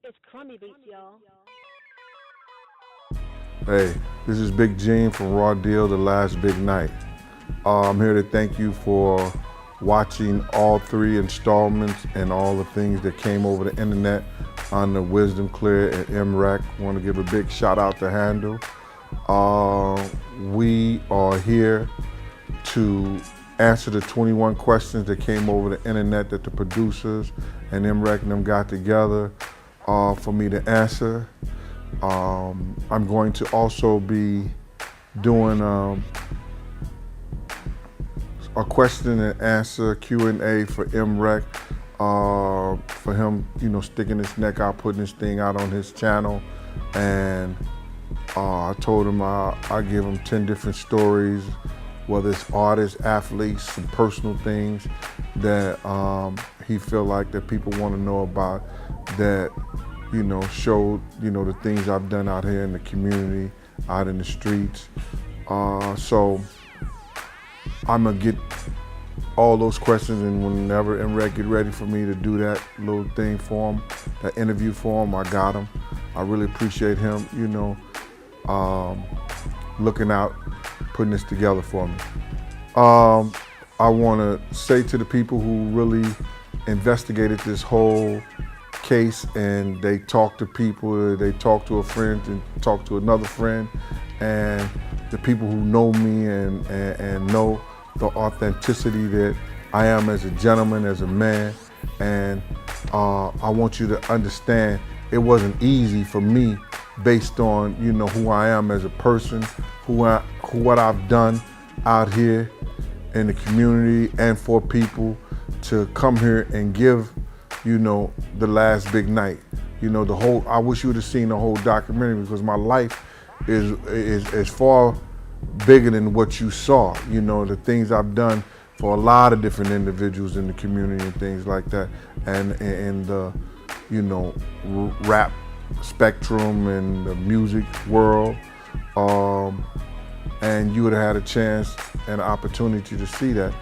It's crummy beats, y'all. Hey, this is Big Gene from Raw Deal, The Last Big Night. I'm here to thank you for watching all 3 installments and all the things that came over the internet on the Wisdom Clear and MREC. Want to give a big shout out to Handle. We are here to answer the 21 questions that came over the internet that the producers and MREC and them got together for me to answer. I'm going to also be doing a question and answer Q&A for MREC, for him, sticking his neck out, putting his thing out on his channel. And I told him I give him 10 different stories, whether it's artists, athletes, some personal things that he feel like that people want to know about, that showed, the things I've done out here in the community, out in the streets. So I'm gonna get all those questions, and whenever MREC get ready for me to do that little thing for him, that interview for him, I got him. I really appreciate him, looking out, putting this together for me. I wanna say to the people who really investigated this whole case, and they talk to people, they talk to a friend and talk to another friend, and the people who know me and know the authenticity that I am as a gentleman, as a man. And I want you to understand it wasn't easy for me, based on who I am as a person, what I've done out here in the community and for people, to come here and give the last big night. I wish you would have seen the whole documentary, because my life is far bigger than what you saw. The things I've done for a lot of different individuals in the community and things like that, and the rap spectrum and the music world. And you would have had a chance and an opportunity to see that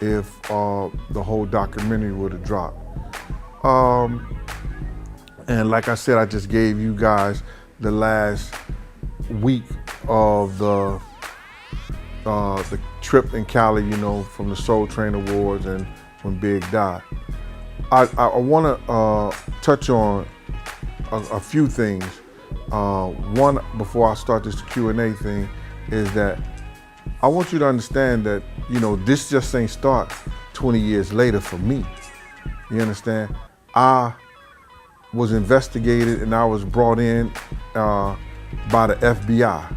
if the whole documentary would have dropped. And like I said, I just gave you guys the last week of the trip in Cali, from the Soul Train Awards and when Big died. I want to touch on a few things. One, before I start this Q&A thing, is that I want you to understand that, this just ain't start 20 years later for me. You understand? I was investigated and I was brought in by the FBI.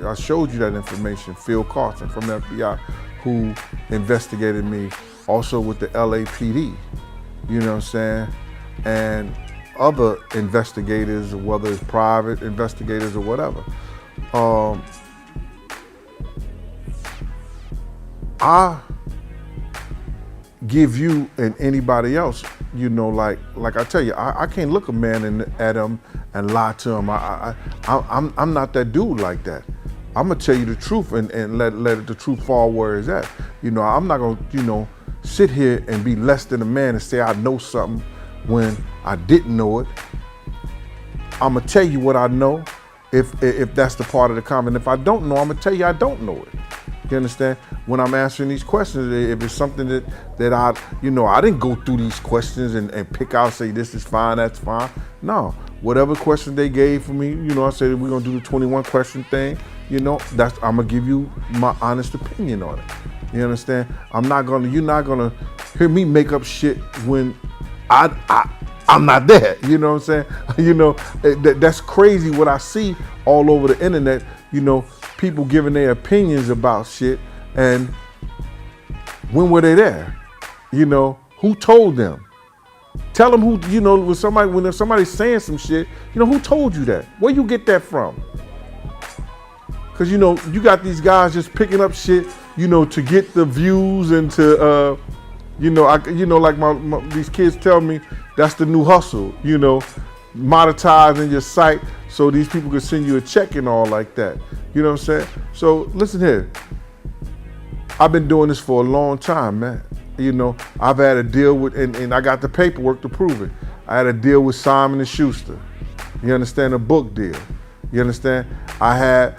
I showed you that information, Phil Carson from the FBI, who investigated me, also with the LAPD, you know what I'm saying? And other investigators, whether it's private investigators or whatever. I give you and anybody else, like I tell you, I can't look a man at him and lie to him. I'm not that dude like that. I'm gonna tell you the truth and let the truth fall where it's at. I'm not gonna, sit here and be less than a man and say I know something when I didn't know it. I'm gonna tell you what I know, if that's the part of the comment. If I don't know, I'm gonna tell you I don't know it. You understand? When I'm answering these questions, if it's something that I didn't go through these questions and pick out, say this is fine, that's fine. No, whatever question they gave for me, I said we're gonna do the 21 question thing. I'm gonna give you my honest opinion on it. You understand? You're not gonna hear me make up shit when I'm not there. You know what I'm saying? That's crazy what I see all over the internet. People giving their opinions about shit, and when were they there? Who told them? Tell them who, when somebody's saying some shit, who told you that? Where you get that from? Because, you got these guys just picking up shit, to get the views and to, like these kids tell me, that's the new hustle, monetizing your site so these people can send you a check and all like that. You know what I'm saying? So listen here. I've been doing this for a long time, man. I've had a deal with, and I got the paperwork to prove it. I had a deal with Simon & Schuster. You understand? A book deal. You understand? I had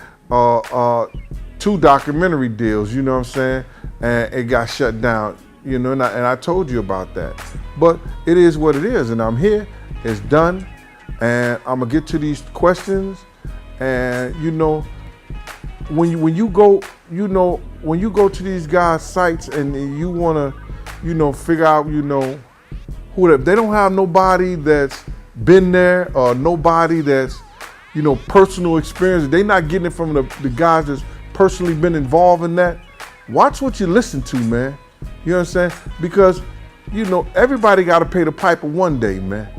2 documentary deals, you know what I'm saying? And it got shut down, you know, and I told you about that. But it is what it is, and I'm here, it's done, and I'm gonna get to these questions. And you know, when you go, you know, when you go to these guys' sites and you wanna, you know, figure out, you know, who they don't have nobody that's been there or nobody that's, you know, personal experience. They not getting it from the guys that's personally been involved in that. Watch what you listen to, man. You know what I'm saying? Because, you know, everybody got to pay the piper one day, man.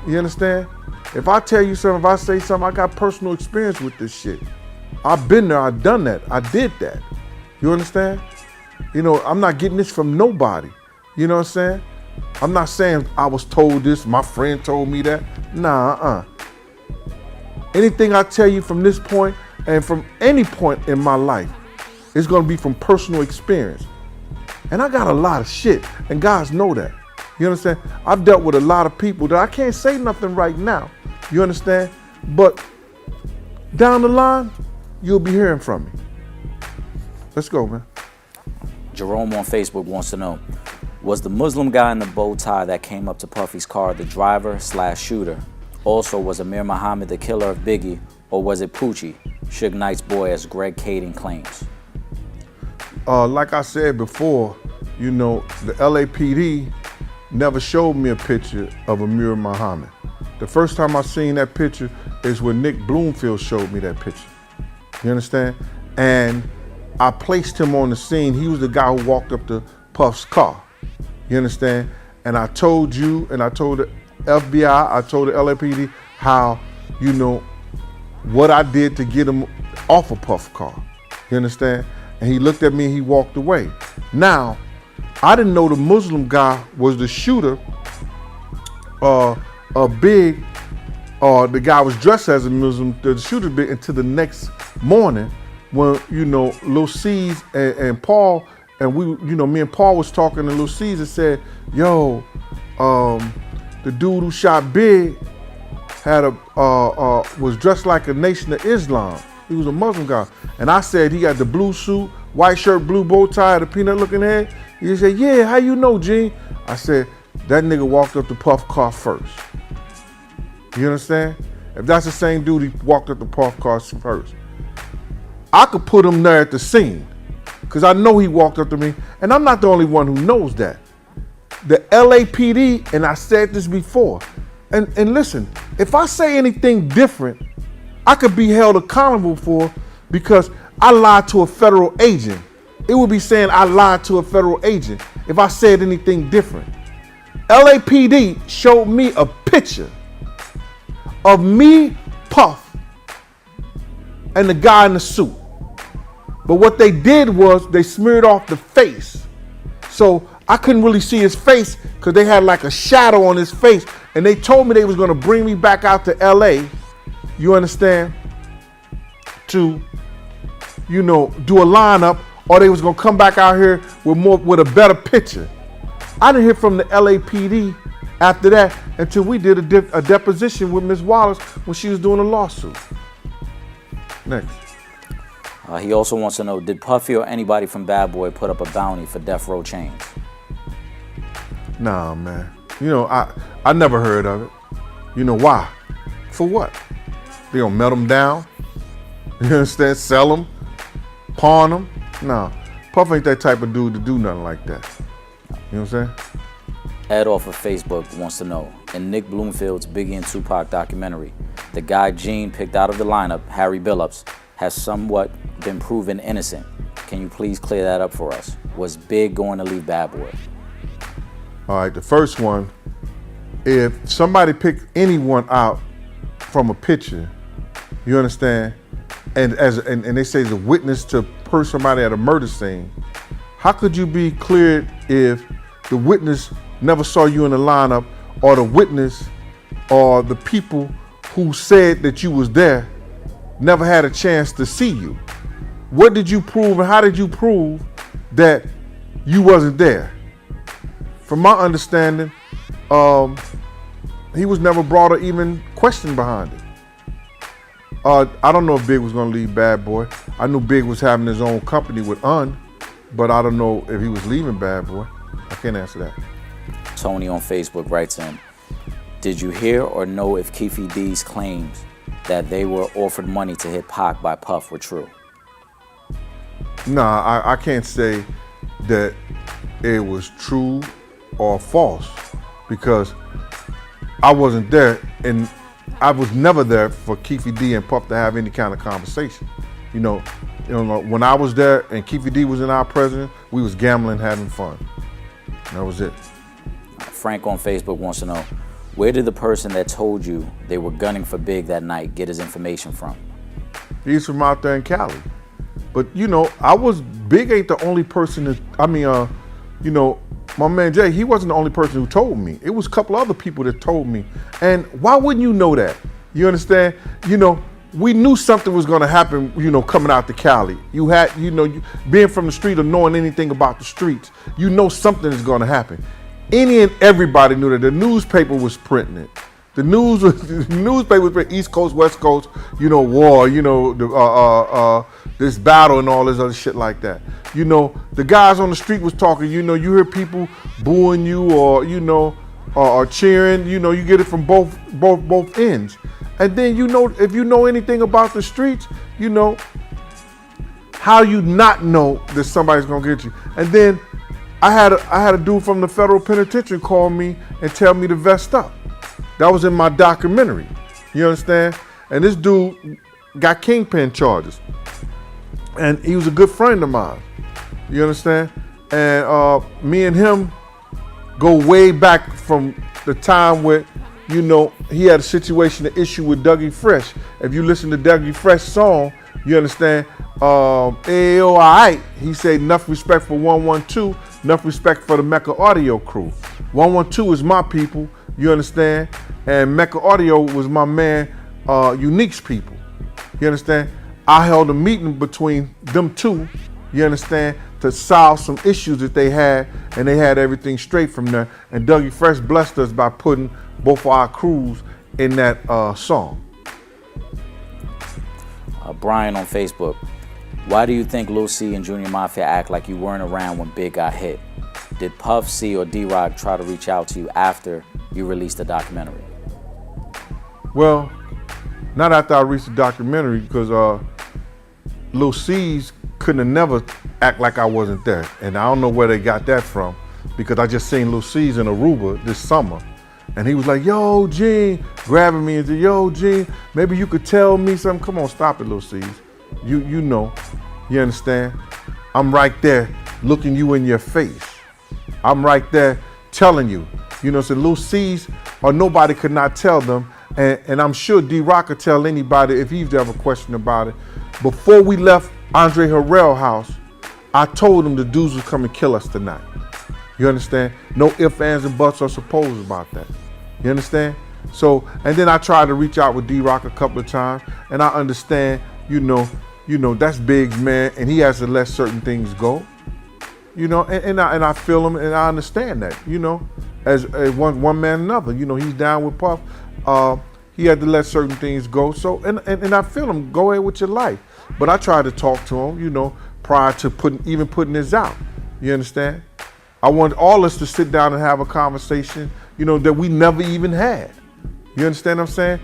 You understand? If I tell you something, if I say something, I got personal experience with this shit. I've been there, I've done that, I did that. You understand? You know, I'm not getting this from nobody. You know what I'm saying? I'm not saying I was told this, my friend told me that. Nah, Anything I tell you from this point and from any point in my life, it's gonna be from personal experience. And I got a lot of shit, and guys know that. You understand? I've dealt with a lot of people that I can't say nothing right now. You understand? But down the line, you'll be hearing from me. Let's go, man. Jerome on Facebook wants to know, was the Muslim guy in the bow tie that came up to Puffy's car the driver/shooter? Also, was Amir Muhammad the killer of Biggie, or was it Poochie, Suge Knight's boy, as Greg Kading claims? Like I said before, you know, the LAPD never showed me a picture of Amir Muhammad. The first time I seen that picture is when Nick Bloomfield showed me that picture. You understand? And I placed him on the scene. He was the guy who walked up to Puff's car. You understand? And I told you, and I told the FBI, I told the LAPD how, you know, what I did to get him off of Puff's car. You understand? And he looked at me and he walked away. Now, I didn't know the Muslim guy was the shooter, the guy was dressed as a Muslim, the shooter bit, until the next morning when, you know, Lil C's and Paul, and we, you know, me and Paul was talking to Lil C's and said, yo, the dude who shot Big had was dressed like a Nation of Islam. He was a Muslim guy. And I said he had the blue suit, white shirt, blue bow tie, the peanut looking head. He said, yeah, how you know, Gene? I said, that nigga walked up to Puff car first. You understand? If that's the same dude, he walked up to Puff car first. I could put him there at the scene because I know he walked up to me, and I'm not the only one who knows that. The LAPD, and I said this before, and listen, if I say anything different, I could be held accountable for because I lied to a federal agent. It would be saying I lied to a federal agent if I said anything different. LAPD showed me a picture of me, Puff, and the guy in the suit. But what they did was they smeared off the face. So I couldn't really see his face because they had like a shadow on his face. And they told me they was gonna bring me back out to LA, you understand, to, you know, do a lineup, or they was gonna come back out here with a better picture. I didn't hear from the LAPD after that until we did a deposition with Ms. Wallace when she was doing a lawsuit. Next. He also wants to know, did Puffy or anybody from Bad Boy put up a bounty for Death Row Chains? Nah, man. You know, I never heard of it. You know why? For what? They gonna melt them down? You understand? Sell them? Pawn them? Nah. Puff ain't that type of dude to do nothing like that. You know what I'm saying? Ed off of Facebook wants to know, in Nick Bloomfield's Biggie and Tupac documentary, the guy Gene picked out of the lineup, Harry Billups, has somewhat been proven innocent. Can you please clear that up for us? Was Big going to leave Bad Boy? All right, the first one, if somebody picked anyone out from a picture, you understand, and they say the witness to somebody at a murder scene, how could you be cleared if the witness never saw you in the lineup, or the witness or the people who said that you was there never had a chance to see you? What did you prove, and how did you prove that you wasn't there? From my understanding, he was never brought or even questioned behind it. I don't know if Big was gonna leave Bad Boy. I knew Big was having his own company with but I don't know if he was leaving Bad Boy. I can't answer that. Tony on Facebook writes in, did you hear or know if Keefe D's claims that they were offered money to hit Pac by Puff were true? Nah, I can't say that it was true or false because I wasn't there, and I was never there for Keefe D and Puff to have any kind of conversation. You know, when I was there and Keefe D was in our presence, we was gambling, having fun. That was it. Frank on Facebook wants to know, where did the person that told you they were gunning for Big that night get his information from? He's from out there in Cali. But Big ain't the only person that, my man Jay, he wasn't the only person who told me. It was a couple other people that told me. And why wouldn't you know that? You understand? We knew something was gonna happen, coming out to Cali. You had, being from the street or knowing anything about the streets, something is gonna happen. Any and everybody knew that. The newspaper was printing it. The newspaper was printing East Coast, West Coast, war, this battle and all this other shit like that. The guys on the street was talking, you hear people booing you or cheering, you get it from both ends. And then if you know anything about the streets, how you not know that somebody's gonna get you. And then I had a dude from the federal penitentiary call me and tell me to vest up. That was in my documentary. You understand? And this dude got kingpin charges. And he was a good friend of mine. You understand? And me and him go way back from the time where, he had a situation, an issue with Dougie Fresh. If you listen to Dougie Fresh song, you understand? Ayo, all right. He said, enough respect for 112, enough respect for the Mecca Audio crew. 112 is my people, you understand? And Mecca Audio was my man, Unique's people. You understand? I held a meeting between them two, you understand, to solve some issues that they had, and they had everything straight from there. And Dougie Fresh blessed us by putting both of our crews in that song. Brian on Facebook, why do you think Lil C and Junior Mafia act like you weren't around when Big got hit? Did Puff C or D-Rock try to reach out to you after you released the documentary? Well, not after I released the documentary, because Lil C's couldn't have never act like I wasn't there. And I don't know where they got that from, because I just seen Lil C's in Aruba this summer. And he was like, yo, Gene, grabbing me and said, yo, Gene, maybe you could tell me something. Come on, stop it, Lil C's. You know, you understand? I'm right there looking you in your face. I'm right there telling you. So Lil C's or nobody could not tell them. And I'm sure D-Rock could tell anybody if he's ever questioned about it. Before we left Andre Harrell house, I told him the dudes would come and kill us tonight. You understand? No ifs, ands, and buts or suppose about that. You understand? So, and then I tried to reach out with D-Rock a couple of times, and I understand, that's Big's man, and he has to let certain things go. And I feel him, and I understand that, as one man another. He's down with Puff. He had to let certain things go. So, and I feel him, go ahead with your life. But I tried to talk to him, prior to putting this out. You understand? I want all us to sit down and have a conversation, that we never even had. You understand what I'm saying?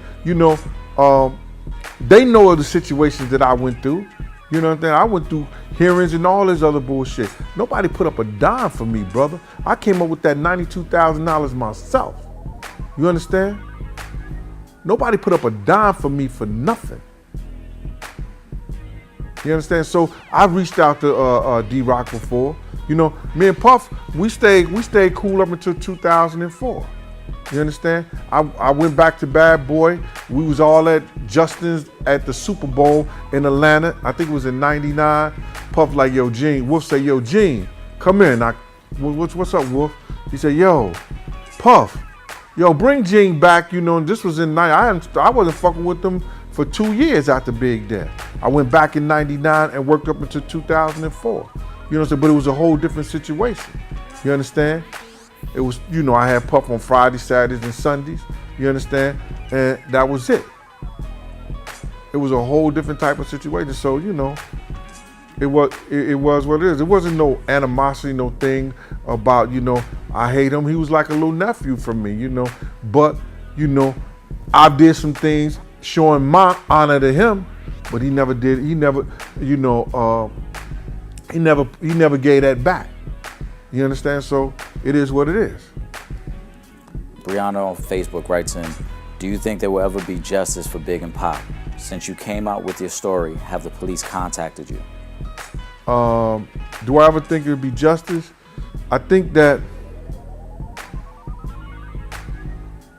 They know of the situations that I went through. You know what I'm saying? I went through hearings and all this other bullshit. Nobody put up a dime for me, brother. I came up with that $92,000 myself. You understand? Nobody put up a dime for me for nothing. You understand? So I reached out to D-Rock before. Me and Puff, we stayed cool up until 2004. You understand? I went back to Bad Boy. We was all at Justin's at the Super Bowl in Atlanta. I think it was in '99. Puff like, yo, Gene. Wolf say, yo, Gene, come in. What's up, Wolf? He said, yo, Puff, yo, bring Gene back. And this was in '90. I wasn't fucking with them for 2 years after Big Death. I went back in '99 and worked up until 2004. You know what I'm saying? But it was a whole different situation. You understand? It was, I had Puff on Fridays, Saturdays, and Sundays. You You understand? And that was it. It was a whole different type of situation. So, you know, it was what it is. It wasn't no animosity, no thing about, you know, I hate him. He was like a little nephew for me, you know. But, you know, I did some things showing my honor to him, but he never did. He never, you know, he never gave that back. You understand? So it is what it is. Brianna on Facebook writes in, do you think there will ever be justice for Big and Pac? Since you came out with your story, have the police contacted you? Do I ever think it would be justice? I think that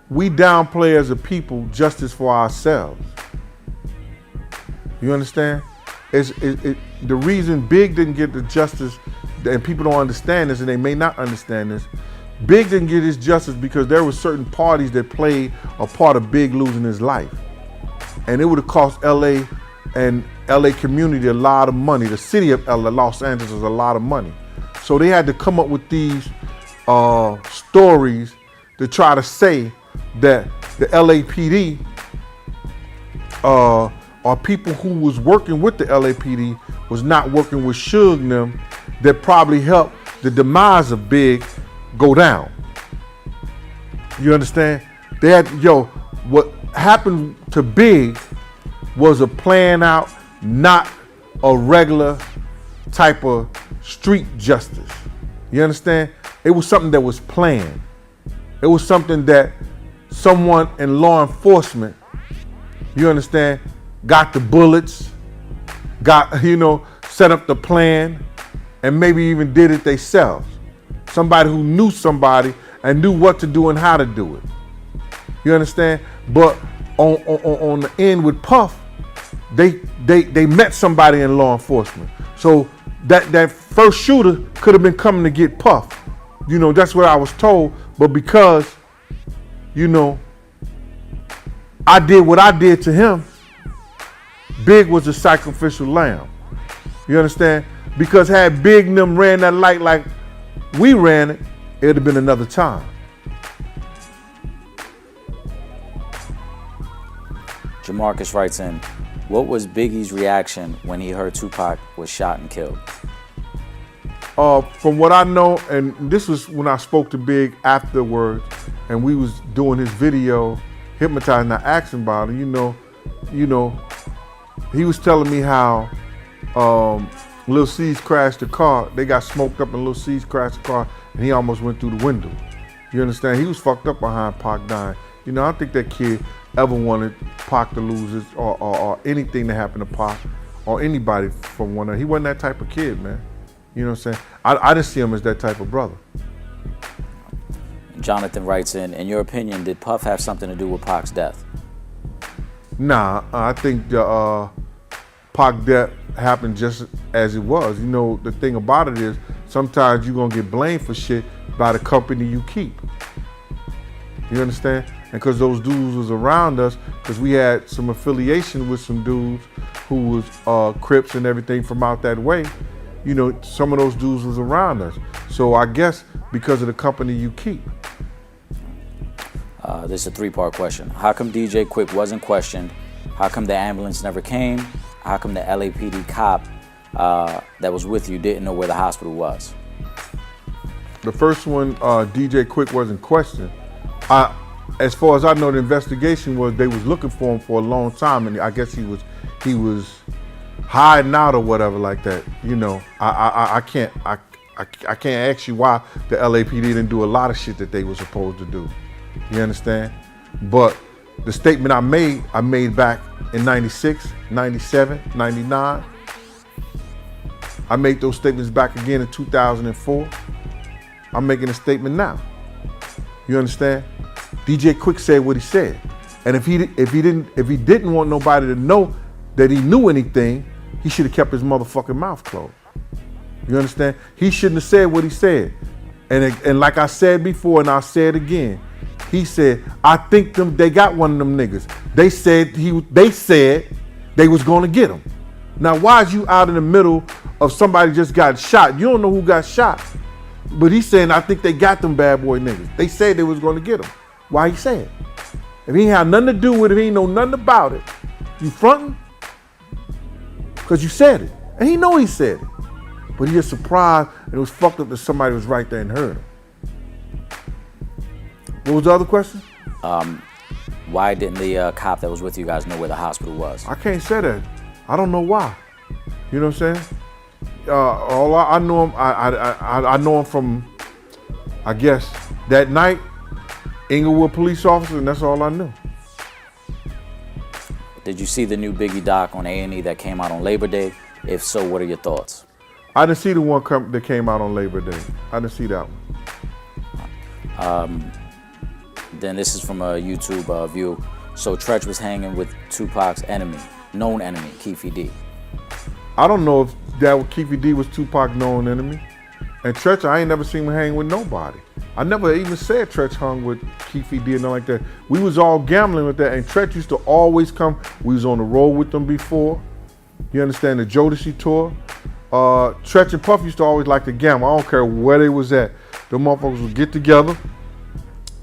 we downplay as a people justice for ourselves. You understand? The reason Big didn't get the justice, and people don't understand this, and they may not understand this, Big didn't get his justice because there were certain parties that played a part of Big losing his life. And it would have cost LA and LA community a lot of money. The city of LA, Los Angeles, a lot of money. So they had to come up with these stories to try to say that the LAPD or people who was working with the LAPD was not working with Suge and them, that probably helped the demise of Big go down. You understand? They had, what happened to Big was a plan out, not a regular type of street justice. You understand? It was something that was planned. It was something that someone in law enforcement, you understand, got the bullets, got, set up the plan, and maybe even did it themselves. Somebody who knew somebody and knew what to do and how to do it. You understand? But on the end with Puff, they met somebody in law enforcement. So that first shooter could have been coming to get Puff. That's what I was told. But because, I did what I did to him, Big was a sacrificial lamb. You understand? Because had Big and them ran that light like we ran it, it would have been another time. Jamarcus writes in, what was Biggie's reaction when he heard Tupac was shot and killed? From what I know, and this was when I spoke to Big afterwards, and we was doing his video, Hypnotizing, I asked him about it. He was telling me how Lil C's crashed the car. They got smoked up and Lil C's crashed the car, and he almost went through the window. You understand? He was fucked up behind Pac dying. I don't think that kid ever wanted Pac to lose his, or anything to happen to Pac or anybody from one of them. He wasn't that type of kid, man. You know what I'm saying? I didn't see him as that type of brother. Jonathan writes in your opinion, did Puff have something to do with Pac's death? Nah, I think the Pac death happened just as it was. The thing about it is sometimes you're gonna get blamed for shit by the company you keep. You understand? And because those dudes was around us, because we had some affiliation with some dudes who was Crips and everything from out that way, some of those dudes was around us. So I guess because of the company you keep. This is a three-part question. How come DJ Quick wasn't questioned? How come the ambulance never came? How come the LAPD cop that was with you didn't know where the hospital was? The first one, DJ Quick wasn't questioned. As far as I know, the investigation was they was looking for him for a long time, and I guess he was hiding out or whatever like that. I can't ask you why the LAPD didn't do a lot of shit that they were supposed to do. You understand? But the statement I made back in 96, 97, 99. I made those statements back again in 2004. I'm making a statement now. You understand? DJ Quick said what he said. And if he didn't want nobody to know that he knew anything, he should have kept his motherfucking mouth closed. You understand? He shouldn't have said what he said. And like I said before, and I'll say it again, he said, I think they got one of them niggas. They said they was gonna get him. Now, why is you out in the middle of somebody just got shot? You don't know who got shot. But he's saying, I think they got them bad boy niggas. They said they was gonna get him. Why he say it? If he ain't had nothing to do with it, he ain't know nothing about it, you fronting? Because you said it. And he know he said it. But he was surprised and it was fucked up that somebody was right there and heard him. What was the other question? Why didn't the cop that was with you guys know where the hospital was? I can't say that. I don't know why. You know what I'm saying? All I know him, I know him from, I guess, that night, Inglewood police officer, and that's all I knew. Did you see the new Biggie doc on A&E that came out on Labor Day? If so, what are your thoughts? I didn't see the one that came out on Labor Day. I didn't see that one. Then this is from a YouTube view. So Treach was hanging with Tupac's enemy, known enemy, Keefe D. I don't know if Keefe D was Tupac's known enemy. And Treach, I ain't never seen him hang with nobody. I never even said Treach hung with Keefe D and nothing like that. We was all gambling with that, and Treach used to always come. We was on the road with them before. You understand, the Jodeci tour? Treach and Puff used to always like to gamble. I don't care where they was at. The motherfuckers would get together,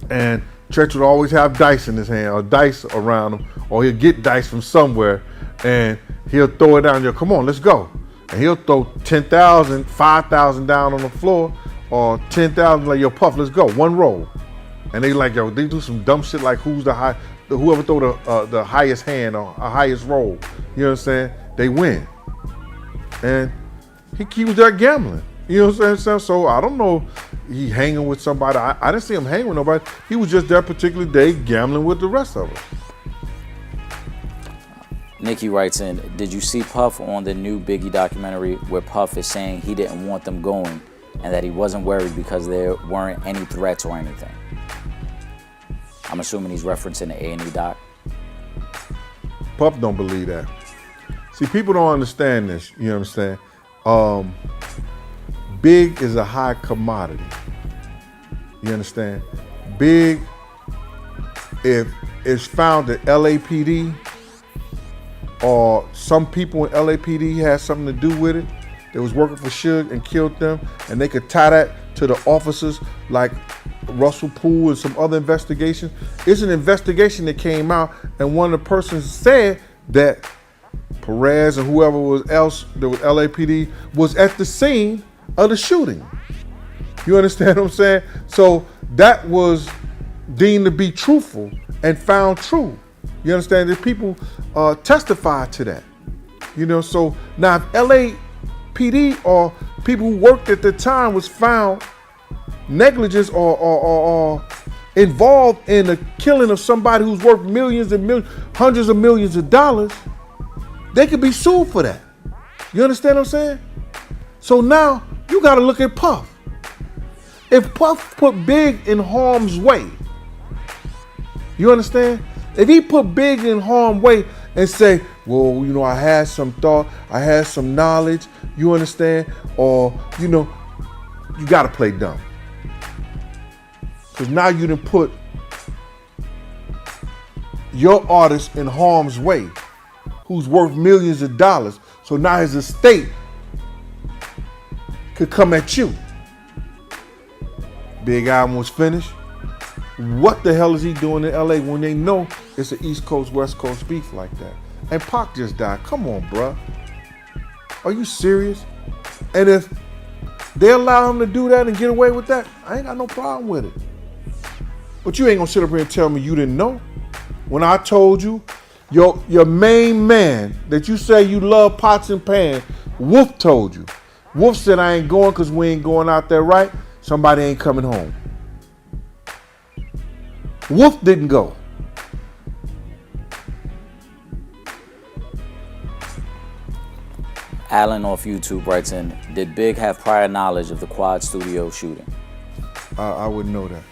and Treach would always have dice in his hand, or dice around him, or he'll get dice from somewhere, and he'll throw it down there. Come on, let's go. And he'll throw 10,000, 5,000 down on the floor, or 10,000, like, yo, Puff, let's go, one roll. And they like, yo, they do some dumb shit like whoever throw the highest hand or highest roll. You know what I'm saying? They win. And he was there gambling. You know what I'm saying? So I don't know, he hanging with somebody. I didn't see him hanging with nobody. He was just that particular day gambling with the rest of us. Nikki writes in, did you see Puff on the new Biggie documentary where Puff is saying he didn't want them going and that he wasn't worried because there weren't any threats or anything? I'm assuming he's referencing the A&E doc. Puff don't believe that. See, people don't understand this, you know what I'm saying? Big is a high commodity. You understand? Big, if it's found that LAPD or some people in LAPD had something to do with it, they was working for Suge and killed them, and they could tie that to the officers like Russell Poole and some other investigations. It's an investigation that came out, and one of the persons said that Perez and whoever was else that was LAPD was at the scene of the shooting. You understand what I'm saying? So that was deemed to be truthful and found true. You understand that people testified to that. You know, so now if LAPD or people who worked at the time was found negligence or involved in the killing of somebody who's worth millions and millions, hundreds of millions of dollars, they could be sued for that. You understand what I'm saying? So now you got to look at Puff. If Puff put Big in harm's way, you understand? If he put Big in harm's way and say, well, you know, I had some thought, I had some knowledge, you understand? Or, you know, you got to play dumb. Because now you done put your artist in harm's way, who's worth millions of dollars. So now his estate could come at you. Big album was finished. What the hell is he doing in LA when they know it's an East Coast, West Coast beef like that? And Pac just died. Come on, bruh. Are you serious? And if they allow him to do that and get away with that, I ain't got no problem with it. But you ain't gonna sit up here and tell me you didn't know. When I told you, your main man that you say you love pots and pans, Wolf told you. Wolf said, I ain't going because we ain't going out there right. Somebody ain't coming home. Wolf didn't go. Alan off YouTube writes in, did Big have prior knowledge of the Quad Studio shooting? I wouldn't know that.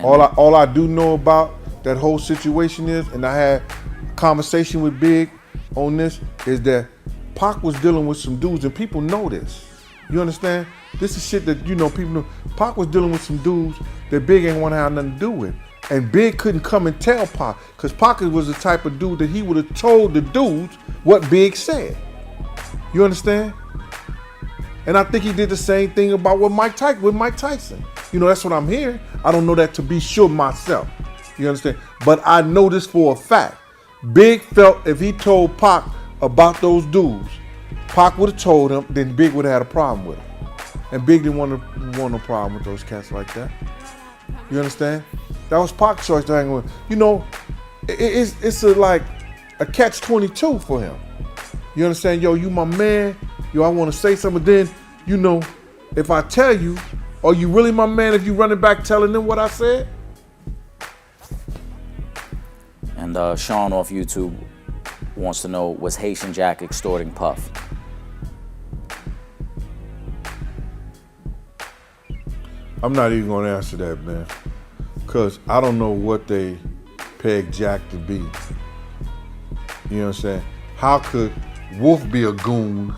All I do know about that whole situation is, and I had a conversation with Big on this, is that Pac was dealing with some dudes, and people know this. You understand? This is shit that, you know, people know. Pac was dealing with some dudes that Big ain't want to have nothing to do with. And Big couldn't come and tell Pac, because Pac was the type of dude that he would have told the dudes what Big said. You understand? And I think he did the same thing about with Mike Tyson. You know, that's what I'm hearing. I don't know that to be sure myself. You understand? But I know this for a fact. Big felt if he told Pac about those dudes, Pac would have told him, then Big would have had a problem with him. And Big didn't want no problem with those cats like that. You understand? That was Pac's choice to hang with. You know, it's like a catch-22 for him. You understand? Yo, you my man. Yo, I want to say something. Then, you know, if I tell you, are you really my man if you running back telling them what I said? And Sean off YouTube wants to know, was Haitian Jack extorting Puff? I'm not even going to answer that, man. Because I don't know what they pegged Jack to be. You know what I'm saying? How could Wolf be a goon,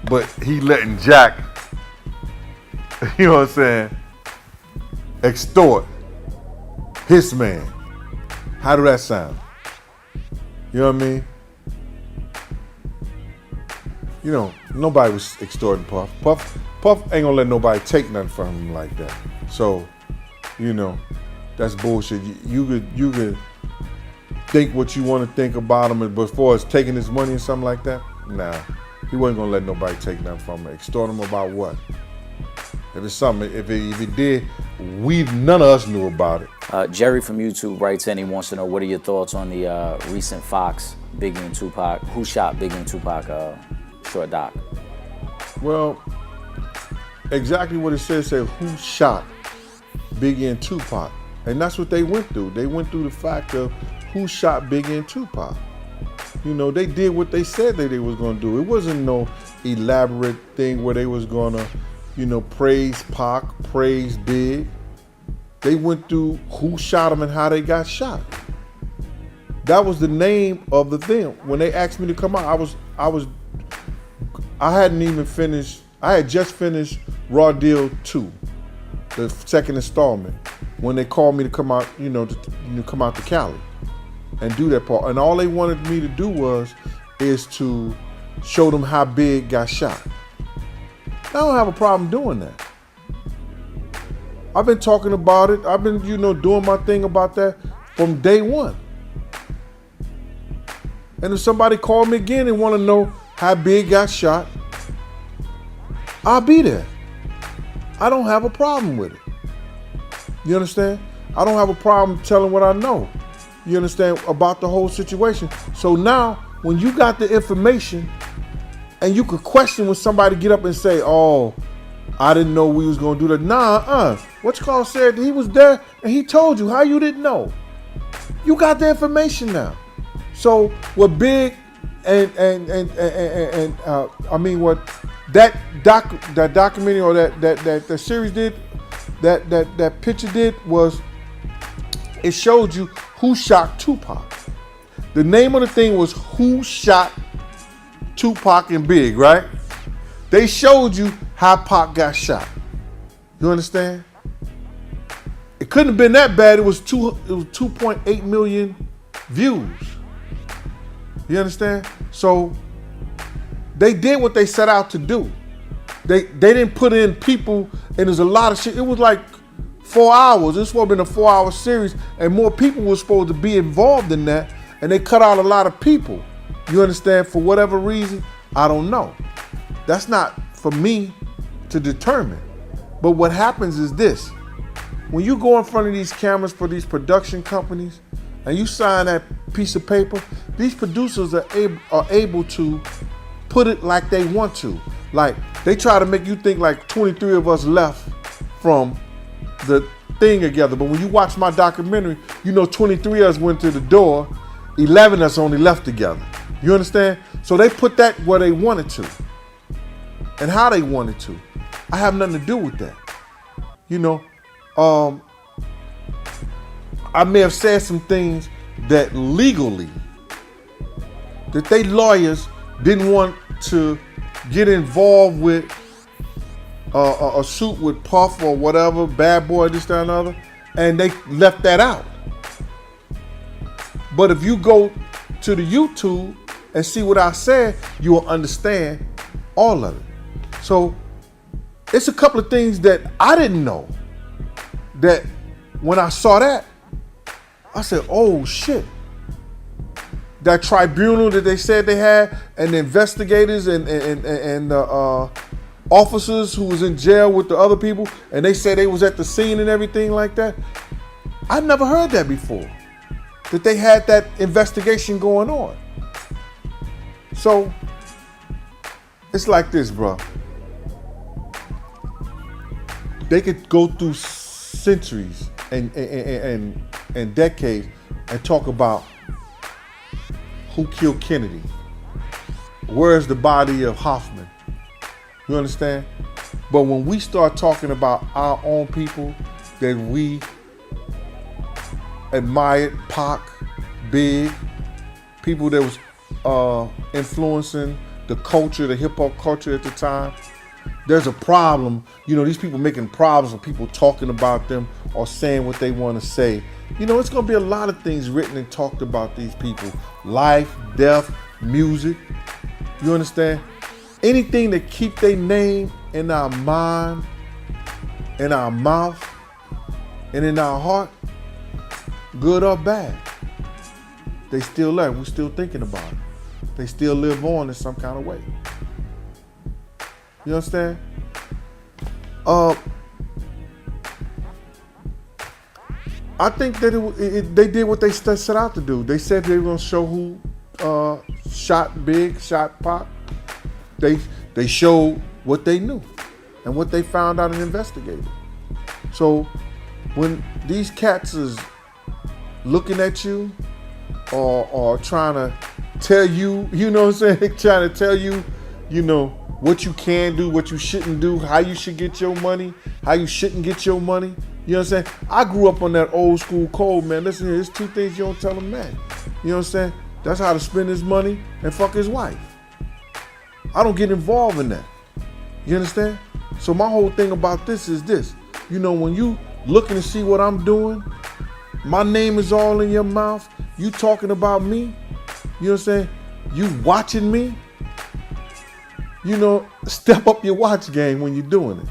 but he letting Jack, you know what I'm saying, extort his man? How do that sound? You know what I mean? You know, nobody was extorting Puff. Puff ain't gonna let nobody take nothing from him like that. So, you know, that's bullshit. You could think what you want to think about him, but as far as taking his money and something like that, nah, he wasn't gonna let nobody take nothing from him. Extort him about what? If it's something, if he did, none of us knew about it. Jerry from YouTube writes in, he wants to know, what are your thoughts on the recent Fox Biggie and Tupac, who shot Biggie and Tupac short doc? Well, exactly what it said who shot Biggie and Tupac. And that's what they went through. They went through the fact of who shot Biggie and Tupac. You know, they did what they said that they was gonna do. It wasn't no elaborate thing where they was gonna, you know, praise Pac, praise Big. They went through who shot them and how they got shot. That was the name of the thing. When they asked me to come out, I hadn't even finished. I had just finished Raw Deal 2, the second installment, when they called me to come out, you know, to come out to Cali and do that part. And all they wanted me to do is to show them how Big got shot. I don't have a problem doing that. I've been talking about it. I've been, you know, doing my thing about that from day one. And if somebody called me again and want to know how Big got shot, I'll be there. I don't have a problem with it. You understand? I don't have a problem telling what I know. You understand, about the whole situation. So now, when you got the information and you could question when somebody get up and say, oh, I didn't know we was going to do that. Nah, What's called said he was there and he told you. How you didn't know? You got the information now. So what Big and I mean what that documentary or that series did, that picture did was it showed you who shot Tupac. The name of the thing was Who Shot Tupac and Big, right? They showed you how Pac got shot. You understand? It couldn't have been that bad. It was 2.8 million views. You understand? So they did what they set out to do. They didn't put in people, and there's a lot of shit. It was like 4 hours. This would have been a 4-hour series, and more people were supposed to be involved in that, and they cut out a lot of people. You understand? For whatever reason, I don't know. That's not for me to determine. But what happens is this. When you go in front of these cameras for these production companies and you sign that piece of paper, these producers are able to put it like they want to. Like, they try to make you think like 23 of us left from the thing together. But when you watch my documentary, you know 23 of us went to the door, 11 of us only left together. You understand? So they put that where they wanted to and how they wanted to. I have nothing to do with that. You know, I may have said some things that legally, that they lawyers didn't want to get involved with a suit with Puff or whatever, Bad Boy, this, that, and other, and they left that out. But if you go to the YouTube and see what I said, you will understand all of it. So it's a couple of things that I didn't know, that when I saw that, I said, oh shit. That tribunal that they said they had, and the investigators and the officers who was in jail with the other people, and they said they was at the scene and everything like that. I never heard that before, that they had that investigation going on. So it's like this, bro. They could go through centuries and decades and talk about who killed Kennedy. Where's the body of Hoffman? You understand? But when we start talking about our own people that we admired, Pac, Big, people that was influencing the culture, the hip hop culture at the time, there's a problem. You know, these people making problems with people talking about them or saying what they want to say. You know, it's going to be a lot of things written and talked about these people. Life, death, music. You understand? Anything that keep their name in our mind, in our mouth, and in our heart, good or bad, they still there. We're still thinking about it. They still live on in some kind of way. You understand? I think that they did what they set out to do. They said they were going to show who shot Big, shot Pac. They showed what they knew and what they found out and investigated. So when these cats is looking at you or trying to tell you, you know what I'm saying, trying to tell you, you know, what you can do, what you shouldn't do, how you should get your money, how you shouldn't get your money. You know what I'm saying? I grew up on that old school code, man. Listen here, there's two things you don't tell a man. You know what I'm saying? That's how to spend his money and fuck his wife. I don't get involved in that. You understand? So my whole thing about this is this. You know, when you looking to see what I'm doing, my name is all in your mouth, you talking about me, you know what I'm saying? You watching me, you know, step up your watch game when you're doing it.